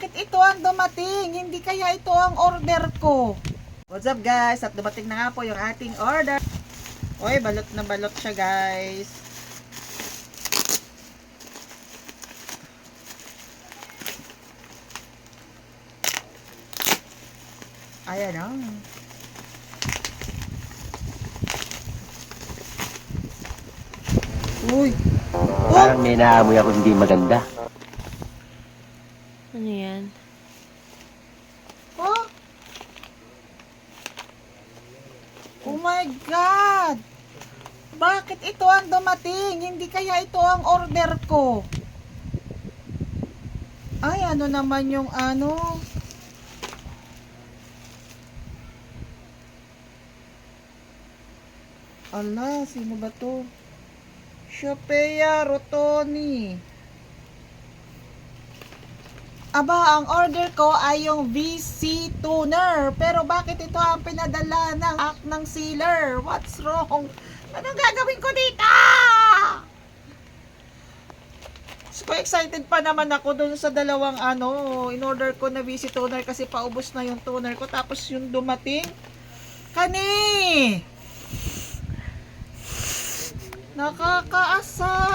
Bakit ito ang dumating? Hindi kaya ito ang order ko? What's up guys? At dumating na nga po yung ating order. Oy, balot na balot siya guys. Ayan o. Uy. Parang may naamoy ako hindi maganda. Ano yan? Oh. Oh my God. Bakit ito ang dumating? Hindi kaya ito ang order ko? Ay, ano naman yung ano? Ala, sino ba to? Shopea Rotoni. Aba, ang order ko ay yung VC toner. Pero bakit ito ang pinadala ng act ng sealer? What's wrong? Anong gagawin ko dito? So excited pa naman ako dun sa dalawang in-order ko na VC toner kasi paubos na yung toner ko. Tapos yung dumating, kani! Nakakaasar!